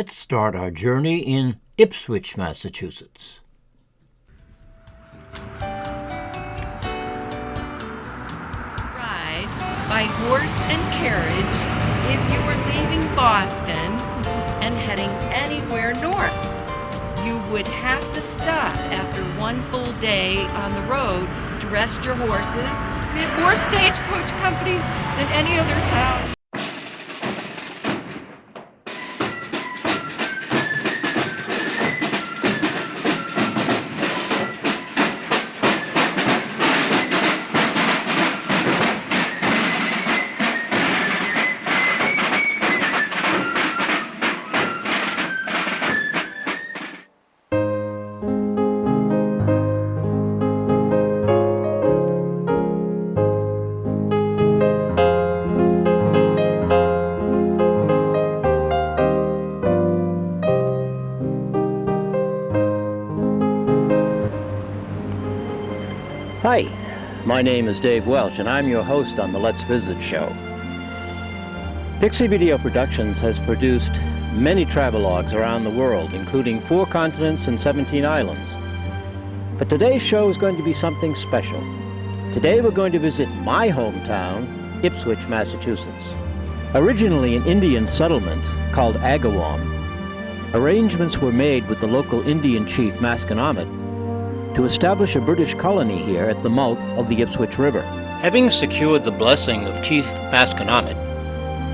Let's start our journey in Ipswich, Massachusetts. Ride by horse and carriage if you were leaving Boston and heading anywhere north. You would have to stop after one full day on the road to rest your horses. We had more stagecoach companies than any other town. Hi, my name is Dave Welch, and I'm your host on the Let's Visit show. Pixie Video Productions has produced many travelogues around the world, including 4 continents and 17 islands. But today's show is going to be something special. Today we're going to visit my hometown, Ipswich, Massachusetts. Originally an Indian settlement called Agawam, arrangements were made with the local Indian chief Masconomet to establish a British colony here at the mouth of the Ipswich River. Having secured the blessing of Chief Masconomet,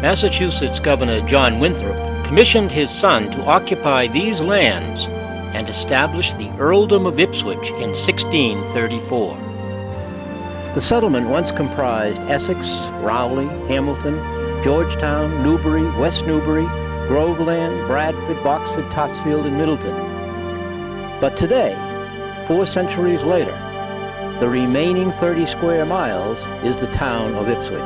Massachusetts Governor John Winthrop commissioned his son to occupy these lands and establish the Earldom of Ipswich in 1634. The settlement once comprised Essex, Rowley, Hamilton, Georgetown, Newbury, West Newbury, Groveland, Bradford, Boxford, Topsfield, and Middleton. But today, 4 centuries later, the remaining 30 square miles is the town of Ipswich.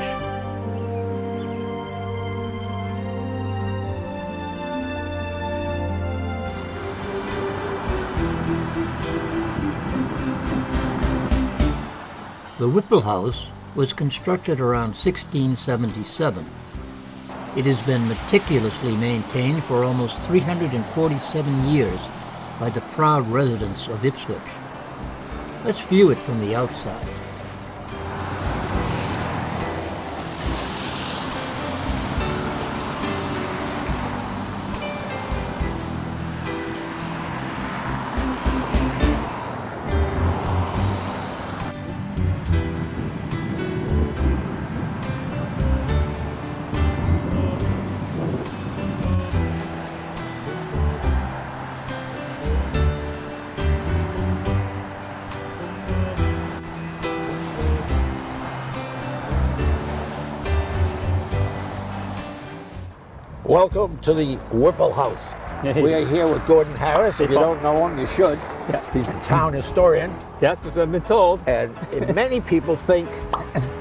The Whipple House was constructed around 1677. It has been meticulously maintained for almost 347 years by the proud residents of Ipswich. Let's view it from the outside. Welcome to the Whipple House. We are here with Gordon Harris. If you don't know him, you should. Yeah. He's the town historian. That's what I've been told. And many people think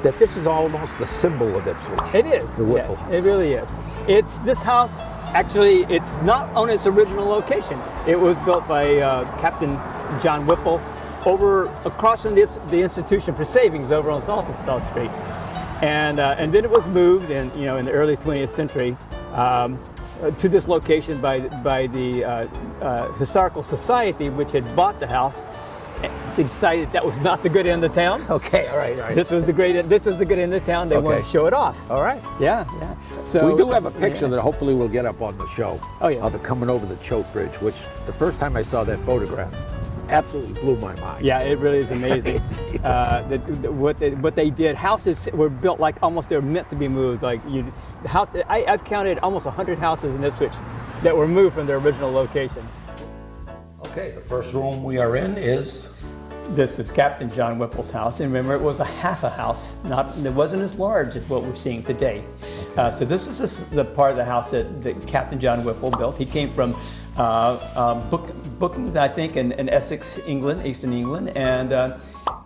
that this is almost the symbol of Ipswich. It is. The Whipple House. It really is. It's this house, actually, it's not on its original location. It was built by Captain John Whipple over across from the Institution for Savings over on Saltonstall Street. And then it was moved in the early 20th century to this location by the Historical Society, which had bought the house. They decided that was not the good end of town. Okay, all right. This was the good end of town. They wanted to show it off. All right. Yeah. So we do have a picture that hopefully we'll get up on the show. Oh, yes. Of it coming over the Choate Bridge, which the first time I saw that photograph absolutely blew my mind. Yeah, it really is amazing. What they did, houses were built like almost they were meant to be moved. I've counted almost 100 houses in Ipswich that were moved from their original locations. Okay, the first room we are in is? This is Captain John Whipple's house, and remember, it was a half a house. It wasn't as large as what we're seeing today. So this is just the part of the house that Captain John Whipple built. He came from Bookings, I think, in Essex, England, Eastern England, and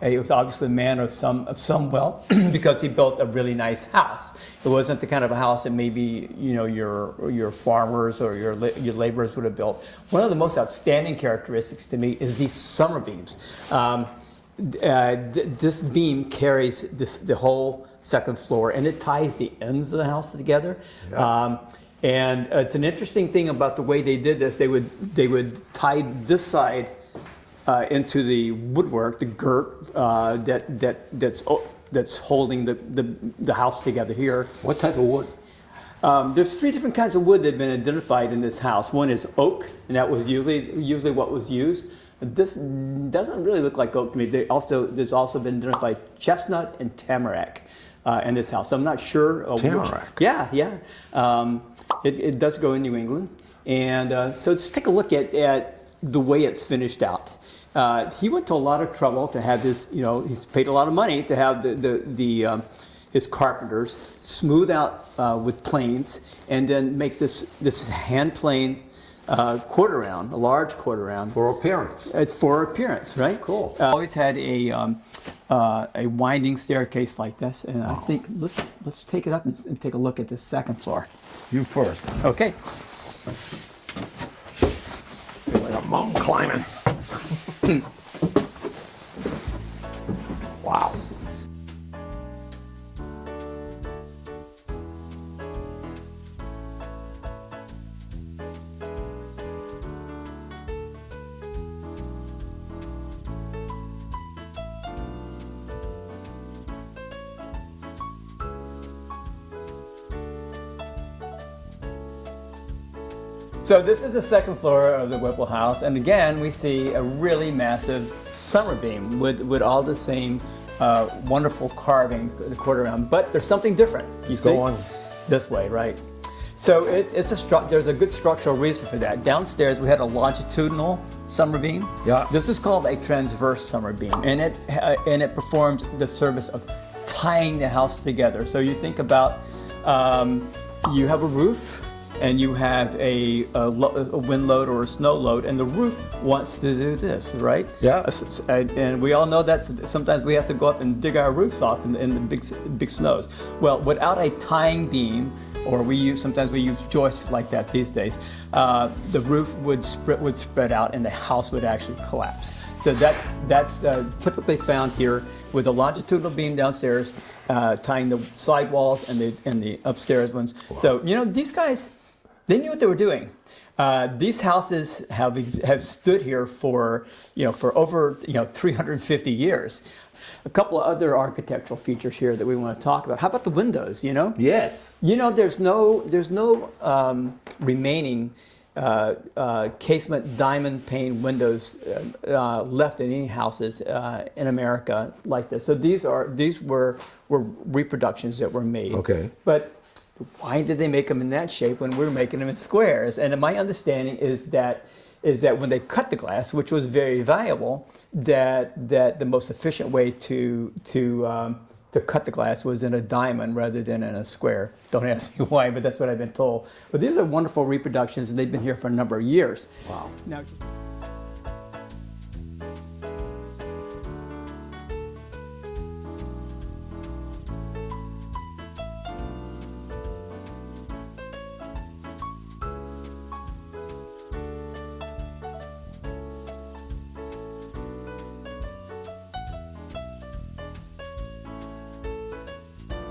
he was obviously a man of some wealth because he built a really nice house. It wasn't the kind of a house that maybe your farmers or your laborers would have built. One of the most outstanding characteristics to me is these summer beams. This beam carries the whole second floor, and it ties the ends of the house together. Yeah. And it's an interesting thing about the way they did this. They would tie this side into the woodwork, the girt that's holding the house together here. What type of wood? There's 3 different kinds of wood that have been identified in this house. One is oak, and that was usually what was used. This doesn't really look like oak to me. There's also been identified chestnut and tamarack in this house. I'm not sure. Tamarack? Yeah. It does grow in New England. And so let's take a look at the way it's finished out. He went to a lot of trouble to have this, he's paid a lot of money to have his carpenters smooth out with planes and then make this hand plane quarter round, a large quarter round. For appearance. It's for appearance, right? Cool. Always had a winding staircase like this, and I think let's take it up and take a look at the second floor. You first. Okay. Feel like a mountain climbing. Wow. So this is the second floor of the Whipple house, and again we see a really massive summer beam with all the same wonderful carving, the quarter round. But there's something different. You see? Go on. This way, right? So there's a good structural reason for that. Downstairs we had a longitudinal summer beam. Yeah. This is called a transverse summer beam, and it performs the service of tying the house together. So you think about you have a roof. And you have a wind load or a snow load, and the roof wants to do this, right? Yeah. And we all know that sometimes we have to go up and dig our roofs off in the big snows. Well, without a tying beam, or sometimes we use joists like that these days, the roof would spread out, and the house would actually collapse. So that's typically found here with a longitudinal beam downstairs, tying the side walls and the upstairs ones. Wow. So these guys. They knew what they were doing. These houses have stood here for over 350 years. A couple of other architectural features here that we want to talk about. How about the windows? Yes. There's no remaining casement diamond pane windows left in any houses in America like this. So these were reproductions that were made. Okay. But why did they make them in that shape when we're making them in squares? And my understanding is that when they cut the glass, which was very valuable, that the most efficient way to cut the glass was in a diamond rather than in a square. Don't ask me why, but that's what I've been told. But these are wonderful reproductions, and they've been here for a number of years. Wow. Now,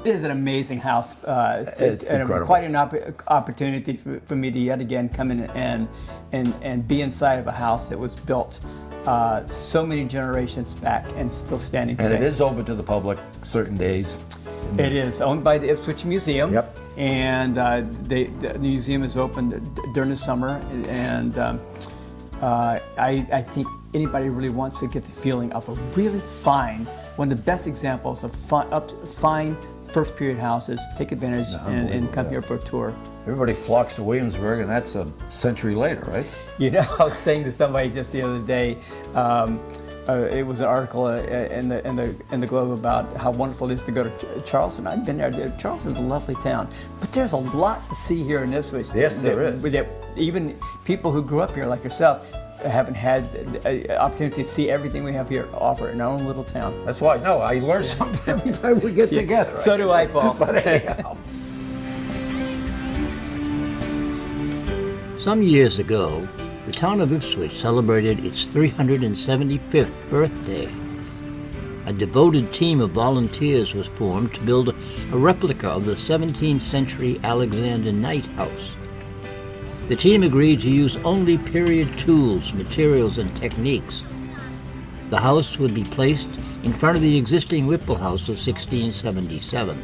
it is an amazing house. It's incredible. Quite an opportunity for me to yet again come in and be inside of a house that was built so many generations back and still standing today. And it is open to the public certain days. It is owned by the Ipswich Museum. Yep. And the museum is open during the summer. And I think anybody really wants to get the feeling of a really fine, one of the best examples of fine first period houses. Take advantage and come here for a tour. Everybody flocks to Williamsburg, and that's a century later, right? I was saying to somebody just the other day, it was an article in the Globe about how wonderful it is to go to Charleston. I've been there. Charleston's a lovely town, but there's a lot to see here in Ipswich. Yes, there is. That even people who grew up here, like yourself, haven't had the opportunity to see everything we have here to offer in our own little town. That's why. No, I learn something every time we get together. Right? So do I, Paul. But anyhow. Some years ago, the town of Ipswich celebrated its 375th birthday. a devoted team of volunteers was formed to build a replica of the 17th century Alexander Knight house. The team agreed to use only period tools, materials, and techniques. The house would be placed in front of the existing Whipple house of 1677.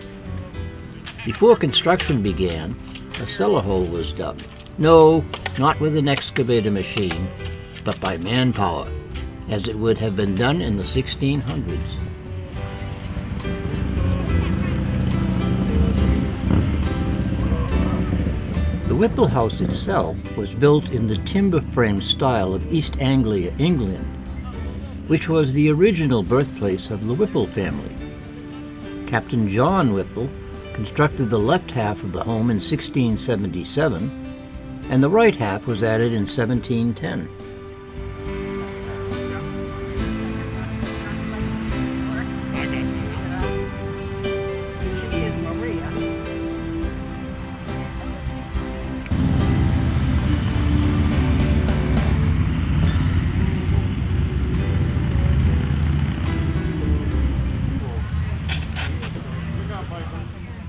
Before construction began, a cellar hole was dug. No, not with an excavator machine, but by manpower, as it would have been done in the 1600s. The Whipple house itself was built in the timber frame style of East Anglia, England, which was the original birthplace of the Whipple family. Captain John Whipple constructed the left half of the home in 1677, and the right half was added in 1710.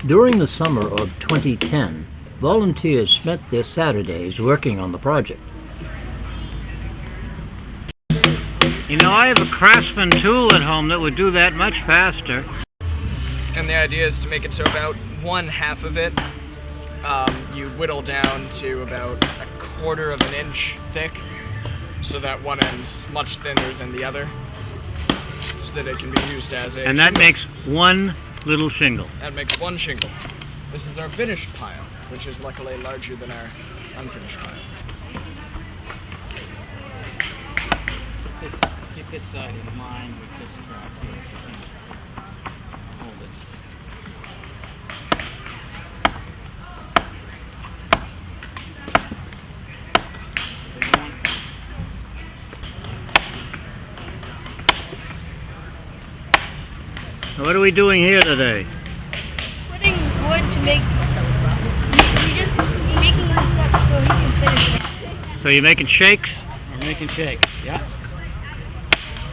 During the summer of 2010, volunteers spent their Saturdays working on the project. You know, I have a Craftsman tool at home that would do that much faster. And the idea is to make it so about one half of it, you whittle down to about a quarter of an inch thick, so that one end's much thinner than the other, so that it can be used as a And that makes one little shingle. That makes one shingle. This is our finished pile, which is luckily larger than our unfinished pile. Keep this side in line with this crack here if you can. Hold it. Big one. What are we doing here today? Putting wood to make. You're just making this up so he can finish it. So you're making shakes? We're making shakes, yeah.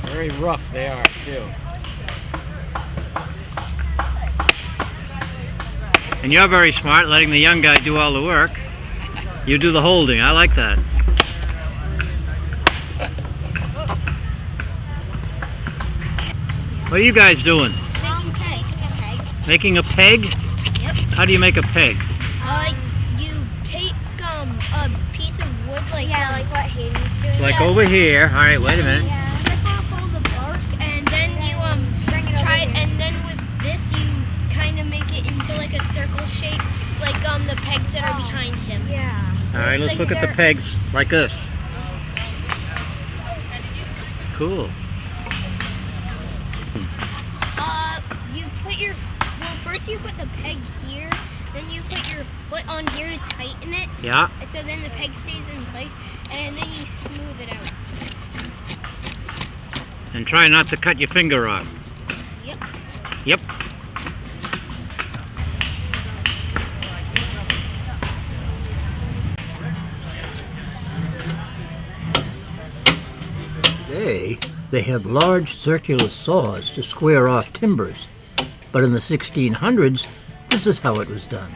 Very rough they are too. And you're very smart, letting the young guy do all the work. You do the holding. I like that. What are you guys doing? Making pegs. Making a peg? Yep. How do you make a peg? You take a piece of wood like like what Hayden's doing. Like over here. All right, wait a minute. strip off all the bark, and then you Bring it try, over here. and then with this you kind of make it into like a circle shape, like the pegs that are behind him. Yeah. All right, let's look at the pegs like this. Cool. First you put the peg here, then you put your foot on here to tighten it. Yeah. And so then the peg stays in place, and then you smooth it out. And try not to cut your finger off. Yep. Yep. Today, they have large circular saws to square off timbers. But in the 1600s, this is how it was done.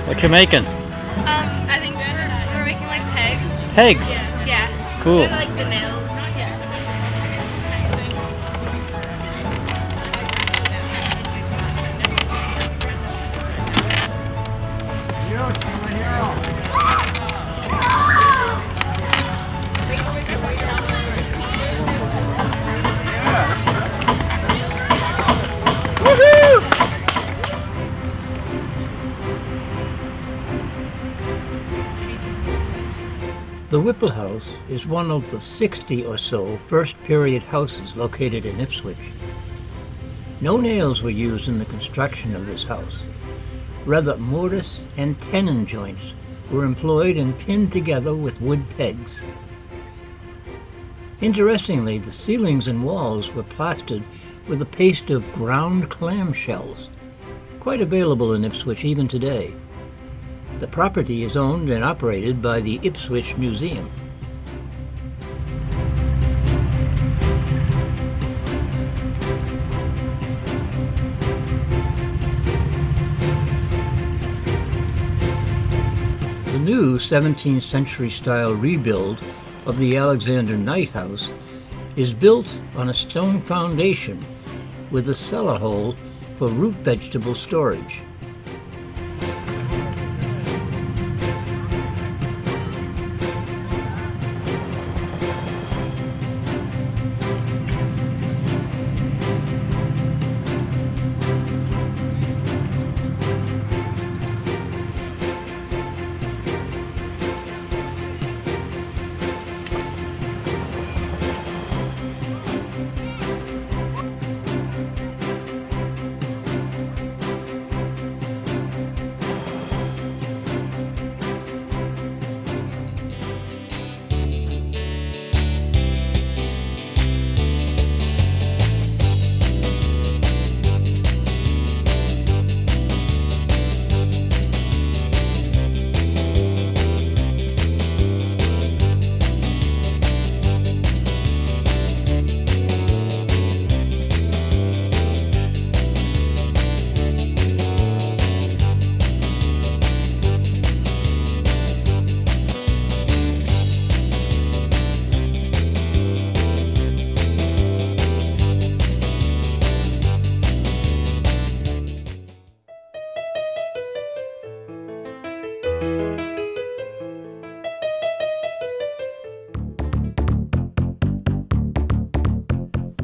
What you making? I think we're making like pegs. Pegs. Yeah. Cool. They're like the nails. Yeah. The Whipple House is one of the 60 or so first period houses located in Ipswich. No nails were used in the construction of this house. Rather, mortise and tenon joints were employed and pinned together with wood pegs. Interestingly, the ceilings and walls were plastered with a paste of ground clam shells, quite available in Ipswich even today. The property is owned and operated by the Ipswich Museum. The new 17th century style rebuild of the Alexander Knight House is built on a stone foundation with a cellar hole for root vegetable storage.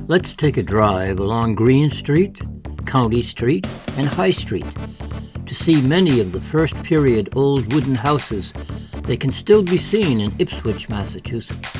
Let's take a drive along Green Street, County Street, and High Street to see many of the first period old wooden houses that can still be seen in Ipswich, Massachusetts.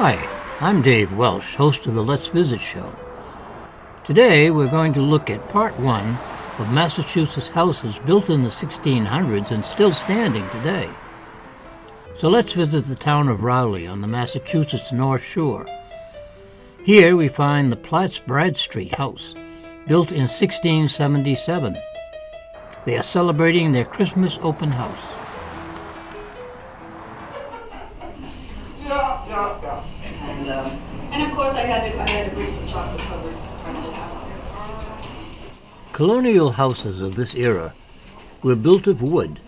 Hi, I'm Dave Welsh, host of the Let's Visit show. Today we're going to look at part one of Massachusetts houses built in the 1600s and still standing today. So let's visit the town of Rowley on the Massachusetts North Shore. Here we find the Platts Bradstreet House, built in 1677. They are celebrating their Christmas open house. And of course I had a piece of chocolate covered pretzels. Colonial houses of this era were built of wood.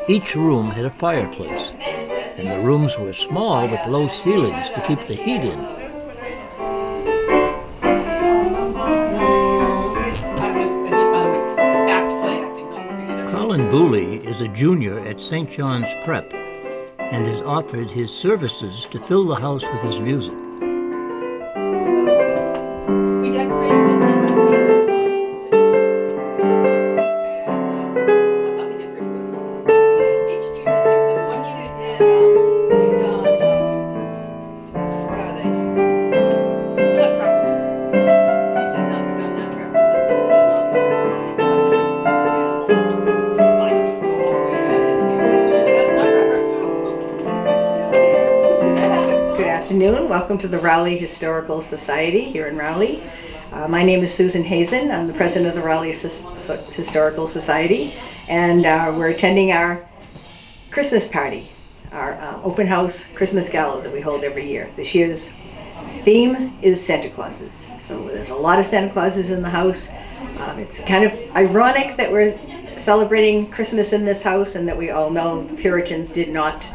Each room had a fireplace, and the rooms were small with low ceilings to keep the heat in. Colin Booley is a junior at St. John's Prep and has offered his services to fill the house with his music. We decorated with them with Santa Clauses too. And I thought we did pretty good. Each year they did some. One year they've done, what are they? Nutcrackers. We've done nutcrackers. And Susan also has a lovely collection of 5 feet tall. We had in here. She has nutcrackers too. Good afternoon. Welcome to the Rowley Historical Society here in Rowley. My name is Susan Hazen. I'm the president of the Rowley Historical Society, and we're attending our Christmas party, our open house Christmas gala that we hold every year. This year's theme is Santa Clauses. So there's a lot of Santa Clauses in the house. It's kind of ironic that we're celebrating Christmas in this house, and that we all know the Puritans did not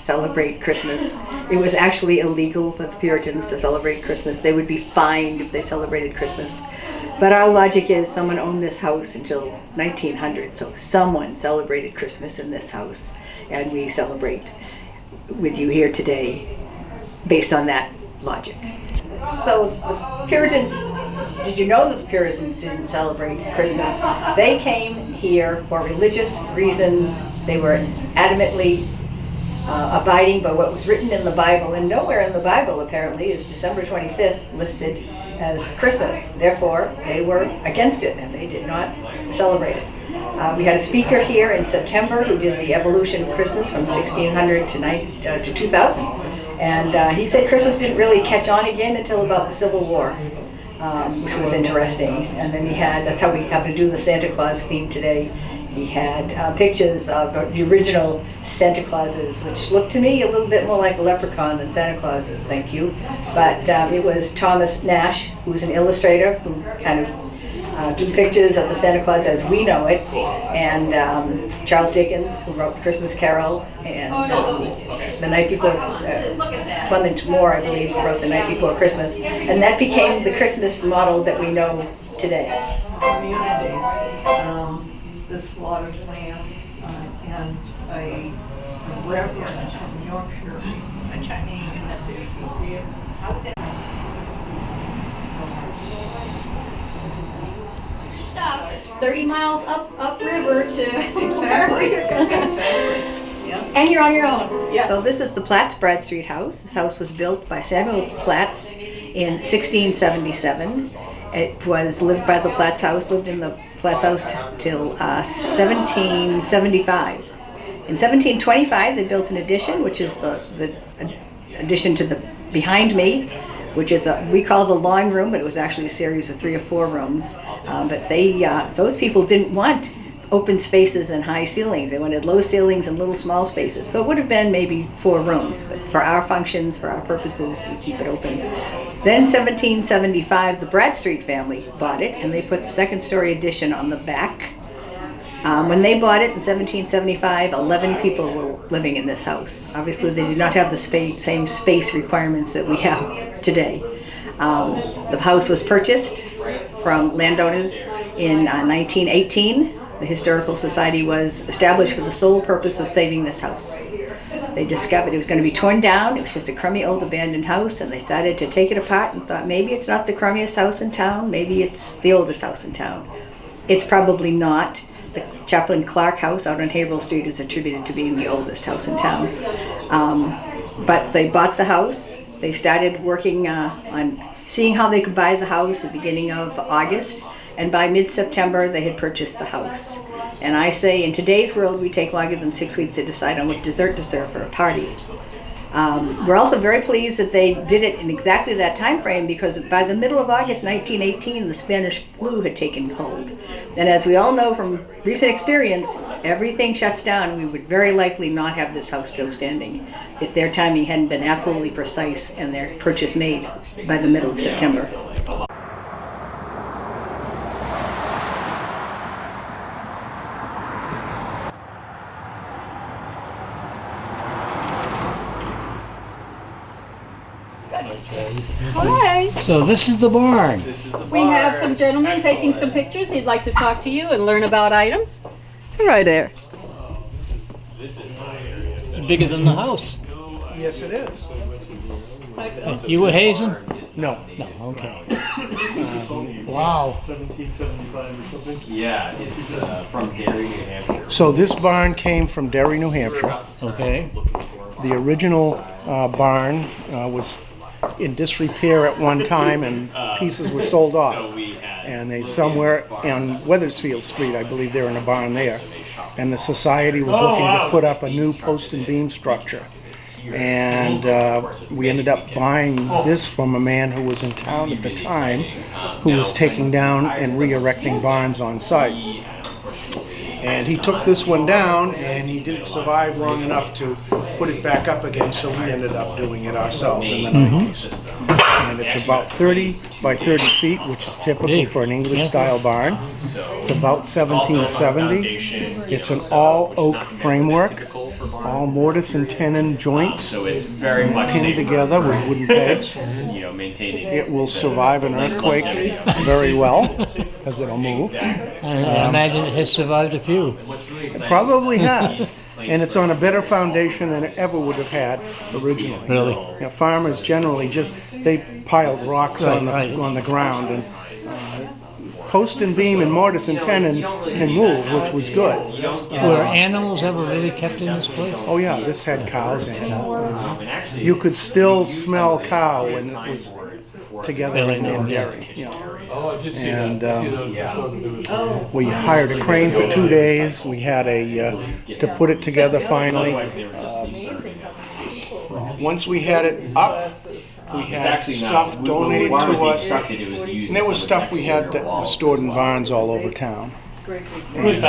celebrate Christmas. It was actually illegal for the Puritans to celebrate Christmas. They would be fined if they celebrated Christmas. But our logic is someone owned this house until 1900, so someone celebrated Christmas in this house, and we celebrate with you here today based on that logic. So the Puritans, did you know that the Puritans didn't celebrate Christmas? They came here for religious reasons. They were adamantly abiding by what was written in the Bible, and nowhere in the Bible apparently is December 25th listed as Christmas. Therefore, they were against it and they did not celebrate it. We had a speaker here in September who did the evolution of Christmas from 1600 to 2000, and he said Christmas didn't really catch on again until about the Civil War, which was interesting. And then he had, that's how we happen to do the Santa Claus theme today. He had pictures of the original Santa Clauses, which looked to me a little bit more like a leprechaun than Santa Claus, thank you. But it was Thomas Nash, who's an illustrator, who kind of drew pictures of the Santa Claus as we know it, and Charles Dickens, who wrote the Christmas Carol, and the night before, Clement Moore, I believe, who wrote The Night Before Christmas, and that became the Christmas model that we know today. Communities. The slaughtered lamb and a reverend from Yorkshire, a Chinese 60 Stuff 30 miles upriver to wherever you're gonna. Yeah. And you're on your own. Yes. So this is the Platts Bradstreet house. This house was built by Samuel Platts in 1677. It was lived by the Platts house, lived in the Platts house till 1775. In 1725, they built an addition, which is the addition to the behind me, which is we call the lawn room, but it was actually a series of 3 or 4 rooms. But those people didn't want open spaces and high ceilings. They wanted low ceilings and little small spaces. So it would have been maybe 4 rooms, but for our functions, for our purposes, we keep it open. Then 1775, the Bradstreet family bought it, and they put the 2nd-story addition on the back. When they bought it in 1775, 11 people were living in this house. Obviously, they did not have the same space requirements that we have today. The house was purchased from landowners in 1918. The Historical Society was established for the sole purpose of saving this house. They discovered it was going to be torn down. It was just a crummy old abandoned house, and they started to take it apart and thought maybe it's not the crummiest house in town, maybe it's the oldest house in town. It's probably not. The Chaplain Clark house out on Haverhill Street is attributed to being the oldest house in town. But they bought the house. They started working on seeing how they could buy the house at the beginning of August, and by mid-September they had purchased the house. And I say in today's world we take longer than 6 weeks to decide on what dessert to serve for a party. We're also very pleased that they did it in exactly that time frame, because by the middle of August 1918 the Spanish flu had taken hold. And as we all know from recent experience, everything shuts down, and we would very likely not have this house still standing if their timing hadn't been absolutely precise and their purchase made by the middle of September. So this is the barn. This is the We have some gentlemen taking some pictures. He'd like to talk to you and learn about items. Right there. This is my area. It's bigger than the house. Yes, it is. You were Hazen? No. No, okay. Wow. 1775 or something? Yeah, it's from Derry, New Hampshire. So this barn came from Derry, New Hampshire. Okay. The original barn was in disrepair at one time, and pieces were sold off. And they somewhere on Weathersfield Street, I believe they're in a barn there. And the society was looking to put up a new post and beam structure. And we ended up buying this from a man who was in town at the time, who was taking down and re-erecting barns on site. And he took this one down, and he didn't survive long enough to put it back up again, so we ended up doing it ourselves in the 90s. And it's about 30 by 30 feet, which is typical for an English-style barn. It's about 1770. It's an all-oak framework, all mortise and tenon joints, So it's very much pinned together with wooden pegs. Maintaining. It will survive an earthquake very well, because it'll move. I imagine it has survived a few. It probably has. And it's on a better foundation than it ever would have had originally. Really? You know, farmers generally they piled rocks on the ground, and post and beam and mortise and tenon can move, which was good. Were animals ever really kept in this place? Oh yeah, this had cows in it. You could still smell cow when it was together in Derry. You know. And we hired a crane for 2 days. We had to put it together finally. Once we had it up, we had stuff donated to us. And there was stuff we had that was stored in barns all over town. And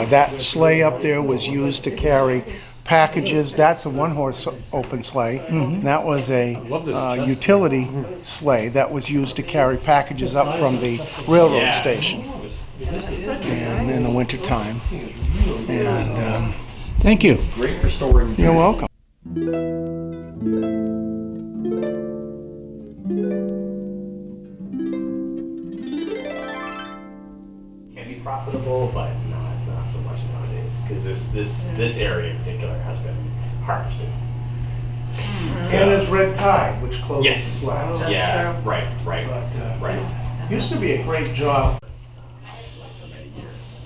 that sleigh up there was used to carry packages. That's a one-horse open sleigh. That was a utility sleigh that was used to carry packages up from the railroad station. And in the wintertime. And thank you. Great for storing. You're welcome. Can be profitable, but not so much nowadays, because this area in particular has been harvested. And there's red tide, which closes flats. Yeah, right. But used to be a great job. For many years,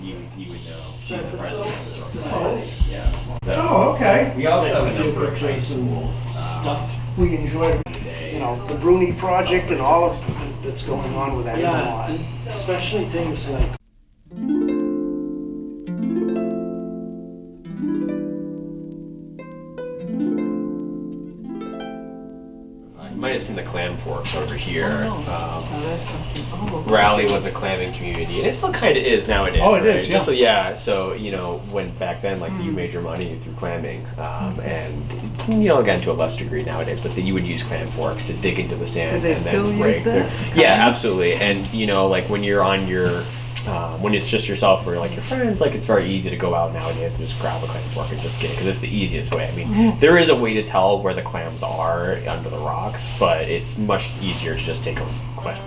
you would know. She's the president of this organization. Yeah. So, Okay. we also have a number of high schools. Stuff we enjoy, the Bruni project and all of that's going on with that. Yeah, especially things like You might have seen the clam forks over here. Rowley was a clamming community, and it still kind of is nowadays. Oh, it right? is, yeah. So when back then, you made your money through clamming, and it's, again to a less degree nowadays, but you would use clam forks to dig into the sand Do they and still then break. use that? Yeah, absolutely. And when you're on your when it's just yourself or your friends, it's very easy to go out nowadays and just grab a clam fork and just get it, because it's the easiest way. I mean, there is a way to tell where the clams are under the rocks, but it's much easier to just take a clam.